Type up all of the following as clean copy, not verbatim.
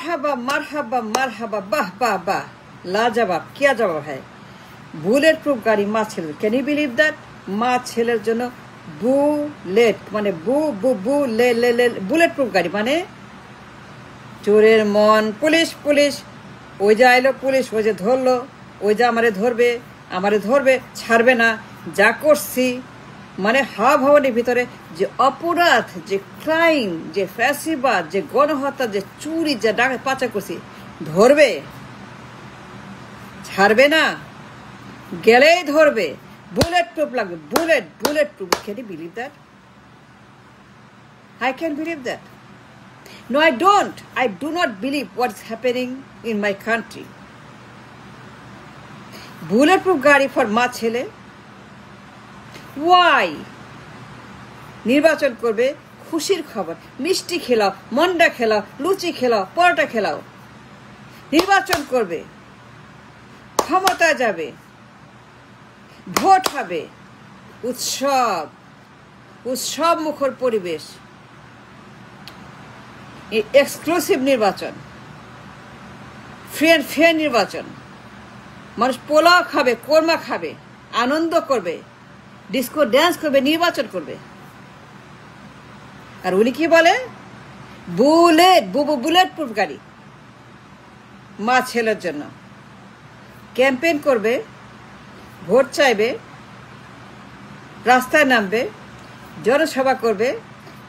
মারহাবা মারহাবা মারহাবা বাহ বাহ বাহ লাজবাব क्या जवाब है বুলেট প্রুফ গাড়ি মা ছেলে ক্যান ইউ বিলিভ দ্যাট মা ছেলের জন্য বুলেট মানে বু বু বু লে লে লে বুলেট প্রুফ গাড়ি মানে চোরের মন পুলিশ পুলিশ ওই যে আইলো পুলিশ ওই যে ধরলো ওই যে আমারে ধরবে ছাড়বে না যা করছি মানে হাওয়া ভবনের ভিতরে যে অপরাধ যে ক্রাইম যে ফ্যাসিবাদ যে গণহত্যা যে চুরি যে ডাকা পাচার করছি ধরবে ছাড়বে না গেলেই ধরবে বুলেট প্রুফ লাগবে bullet proof can you believe that I can believe that. No, I don't. I do not believe what's happening in my country. Bulletproof গাড়ি for মা ছেলে Why? নির্বাচন করবে খুশির খবর মিষ্টি খেলাও মন্ডা খেলাও লুচি খেলাও পরোটা খেলাও নির্বাচন করবে ক্ষমতা যাবে ভোট হবে উৎসব মুখর পরিবেশ এক্সক্লুসিভ নির্বাচন ফেয়ার নির্বাচন মানুষ পোলাও খাবে কোরমা খাবে আনন্দ করবে ডিস্কো ড্যান্স করবে নির্বাচন করবে আর উনি কি বলে বুলেট প্রুফ গাড়ি মা ছেলের জন্য ক্যাম্পেইন করবে ভোট চাইবে রাস্তায় নামবে জনসভা করবে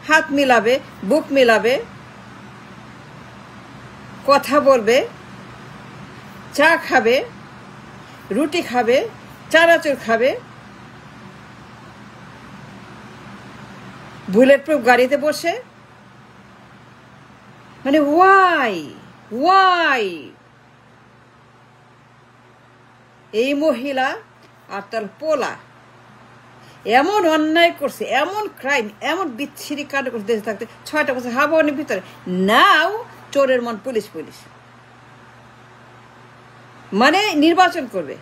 হাত মিলাবে বুক মিলাবে কথা বলবে চা খাবে রুটি খাবে চানাচুর খাবে বুলেট প্রুফ গাড়িতে বসে মানে ওয়াই এই মহিলা আর তার পোলা এমন অন্যায় করছে এমন ক্রাইম এমন বিচ্ছিরি কাণ্ড করছে দেশে থাকতে 6টা বছর হাওয়ার ভিতরে নাও চোরের মন পুলিশ মানে নির্বাচন করবে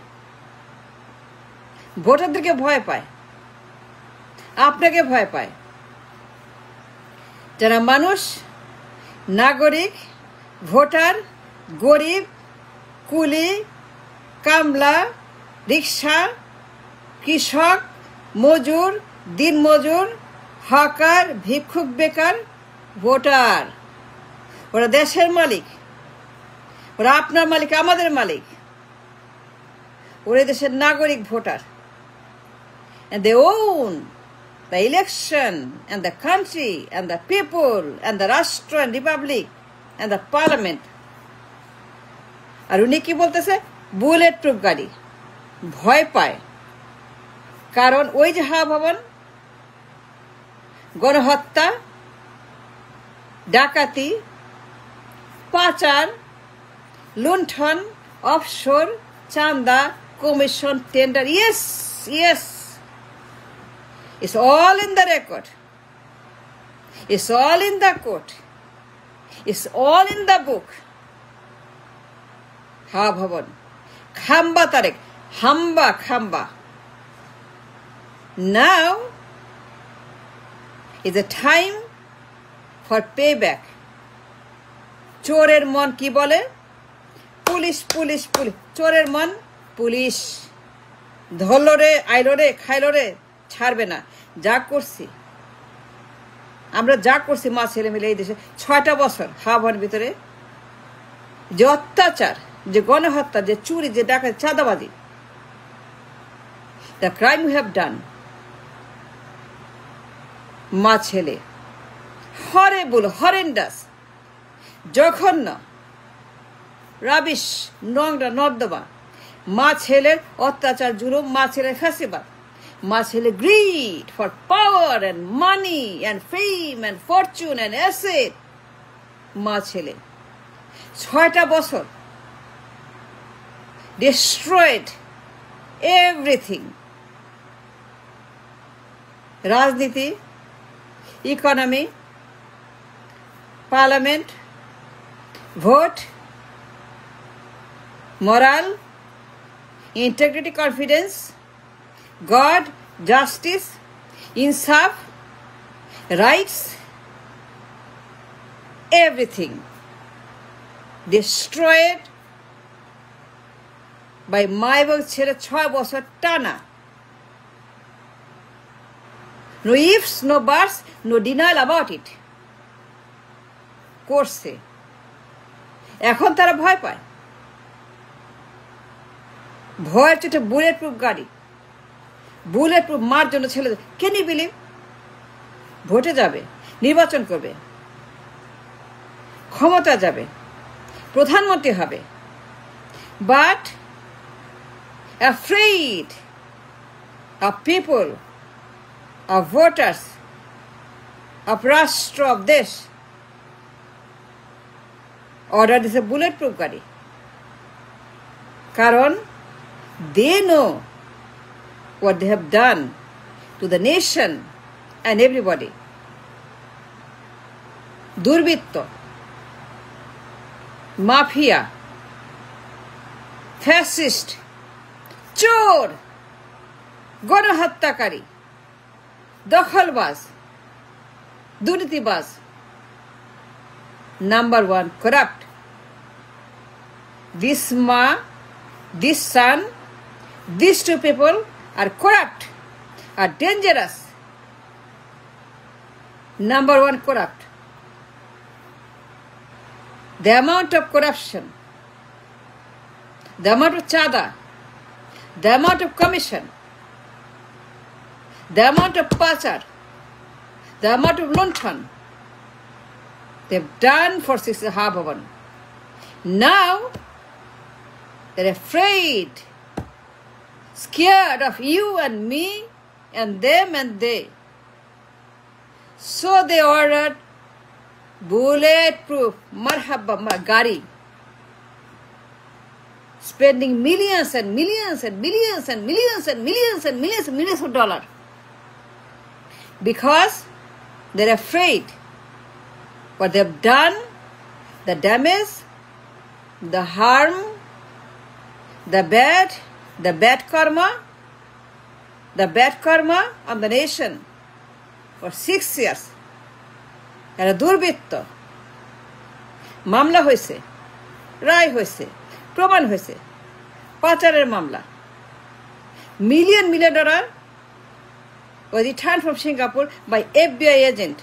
ভোটারদেরকে ভয় পায় আপনাকে ভয় পায় যারা মানুষ নাগরিক ভোটার গরিব কুলি কামলা রিক্সা কৃষক মজুর দিনমজুর হকার ভিক্ষুক বেকার ভোটার ওরা দেশের মালিক ওরা আপনার মালিক আমাদের মালিক ওরা দেশের নাগরিক voter and they own the election and the country and the people and the Rashtra and Republic and the parliament আর উনি কি বলতেছে বুলেট প্রুফ গাড়ি ভয় পায় কারণ ওই যে হাওয়া ভবন গণহত্যা ডাকাতি পাচার লুণ্ঠন অফশোর চাঁদা commission tender yes it's all in the record it's all in the court it's all in the book হাওয়া ভবন খাম্বা তারেক খাম্বা now is a time for payback চোরের মন কি বলে পুলিশ চোরের মন পুলিশ ধরলো রে আইলো রে খাইলো রে ছাড়বে না আমরা যা করছি মা ছেলে মিলে এই দেশে 6টা বছর হাওয়ার ভিতরে যে অত্যাচার যে গণহত্যা যে চুরি যে ডাকাতি চাঁদাবাজি the crime we have done মা ছেলে horrendous জঘন্য রাবিশ নোংরা নর্দমা মা ছেলের অত্যাচার জুলুম মা ছেলের ফ্যাসিবাদ মা ছেলে greed for power and money and fame and fortune and asset মা ছেলে 6টা বছর destroyed everything রাজনীতি economy parliament vote moral integrity confidence God justice insaf rights everything destroyed by মা এবং ছেলে 6 বছর টানা। No ifs, no buts, no denial about it করছে। এখন তারা ভয় পায়, ভয়ের চোটে বুলেট প্রুফ গাড়ি, বুলেট প্রুফ মার জন্য ছেলে ক্যান ইউ বিলিভ? ভোটে যাবে, নির্বাচন করবে, ক্ষমতা যাবে, প্রধানমন্ত্রী হবে, but afraid of people, of voters, of রাষ্ট্র, of দেশ অর্ডার দিছে বুলেট প্রুফ গাড়ি। কারণ they know what they have done to the nation and everybody. দুর্বৃত্ত, মাফিয়া, ফ্যাসিস্ট, চোর, গণহত্যাকারী, দখলবাজ, দুর্নীতিবাজ, number 1 corrupt. This ma, this son, these two people are corrupt, are dangerous. Number 1 corrupt. The amount of corruption, the amount of chada, the amount of commission, the amount of pachar, the amount of luncheon they've done for 6.5 hours. Now they're afraid, scared of you and me and them and they. So they ordered bulletproof marhaba gari, spending millions and millions and millions and millions and millions and millions and millions of dollars because they're afraid what they've done, the damage, the harm, the bad karma on the nation for 6 years. এরা দুর্বৃত্ত, মামলা হয়েছে, রায় হয়েছে, প্রমাণ হয়েছে, পাচারের মামলা, million dollar was returned from Singapore by FBI agent,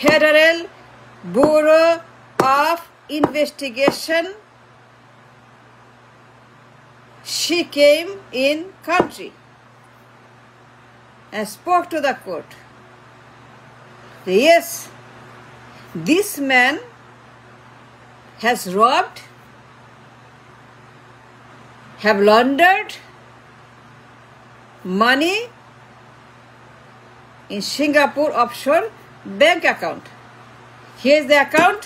Federal Bureau of Investigation. She came in country and spoke to the court. Yes, this man has robbed, have laundered money in Singapore offshore bank account. Here is the account,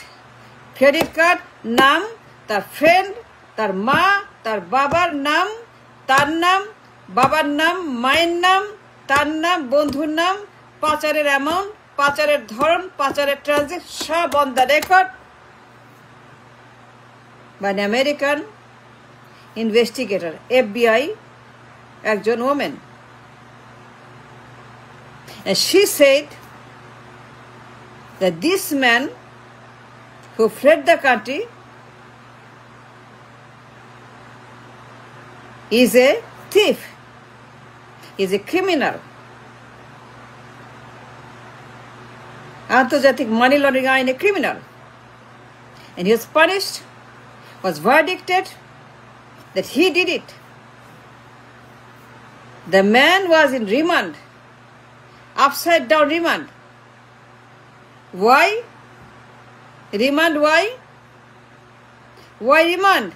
credit card, নাম, তার friend, তার মা, তার বাবার নাম, তার নাম, বাবার নাম, মায়ের নাম, তার নাম, বন্ধুর নাম, পাচারের অ্যামাউন্ট, পাচারের ধরন, পাচারের ট্রানজেকশন সব on the record by an American investigator, FBI, একজন woman. And she said that this man who fled the country is a thief, is a criminal. আন্তর্জাতিক মানি লন্ডারিং আইনে criminal. And he was punished, was verdicted that he did it. The man was in remand, upside down remand. Why? Remand, why? Why remand?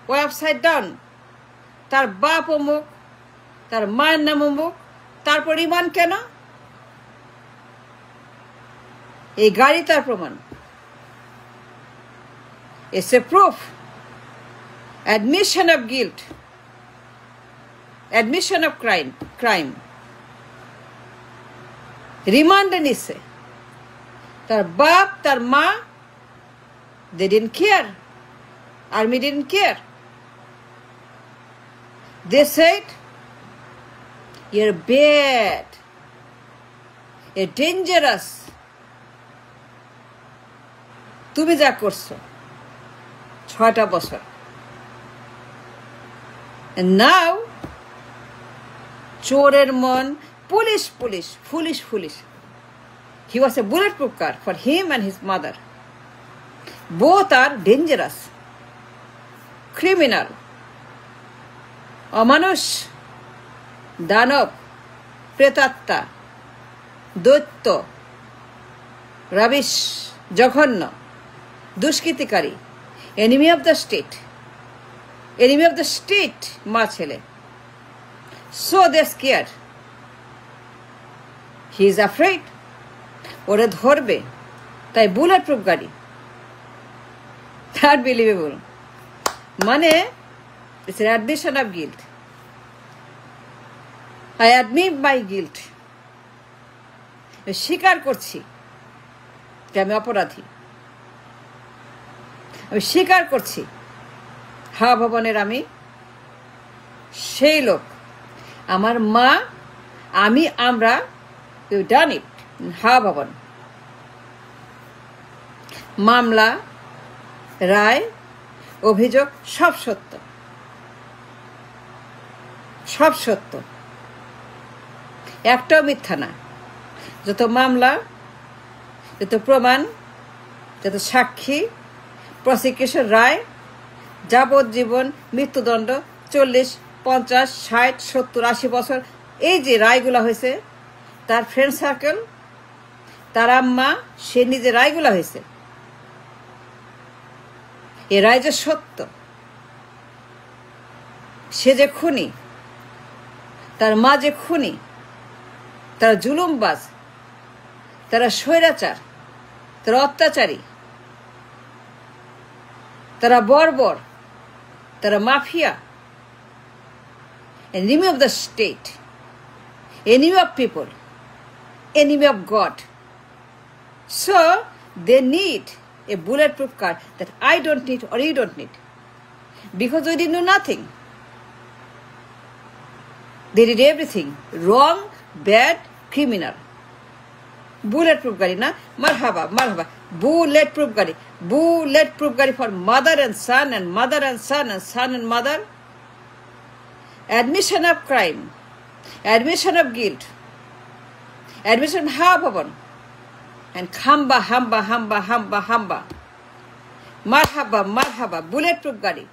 Why upside down? তার বাপ অমুক, তার মায়ের নাম অমুক, তারপর রিমান্ড কেন? এই গাড়ি তার প্রমাণ। It's a proof, admission of guilt, admission of crime. রিমান্ডে নিছে। তার বাপ, তার মা, they didn't care. Army didn't care. They said, you're bad, you're dangerous, তুমি যা করছো 6টা বছর, নাও চোরের মন, police police foolish foolish. He was a bulletproof car for him and his mother. Both are dangerous, criminal, অমানুষ, দানব, প্রেতাত্মা, দৈত্য, রাবিশ, জঘন্য, দুষ্কৃতিকারী, enemy of the state, enemy of the state, মা ছেলে। So they're scared. He is afraid. ওরা ধরবে, তাই bullet proof গাড়ি। Unbelievable. মানে it's an admission of guilt. I admit my guilt. স্বীকার করছি যে আমি অপরাধী। আমি স্বীকার করছি হাওয়া ভবনের আমি সেই লোক। আমার মা, আমি, আমরা ডান ইট। হাওয়া ভবন, মামলা, রায়, অভিযোগ সব সত্য, সব সত্য, একটাও মিথ্যা না। যত মামলা, যত প্রমাণ, যত সাক্ষী, প্রসিকিউশন রায়, যাবজ্জীবন, মৃত্যুদণ্ড, 40, 50, 60, 70, 80 বছর, এই যে রায়গুলা হয়েছে, তার ফ্রেন্ড সার্কেল, তার আম্মা, সে নিজে রায়গুলা হয়েছে, এ রায় যে সত্য, সে যে খুনি, তার মা যে খুনি, তারা জুলুমবাজ, তারা স্বৈরাচার, তারা অত্যাচারী, তারা বর্বর, তারা mafia, enemy of the state, enemy of people, enemy of God. So they need a bulletproof car that I don't need or you don't need, because we didn't do nothing. They did everything wrong, bad, criminal. Bulletproof gari na, marhaba, marhaba. Bulletproof gari, bulletproof gari for mother and son and mother and son and son and mother. Admission of crime, admission of guilt, admission of hawa bhavan, and hamba, hamba, hamba, hamba, hamba. Marhaba, marhaba, bulletproof gari.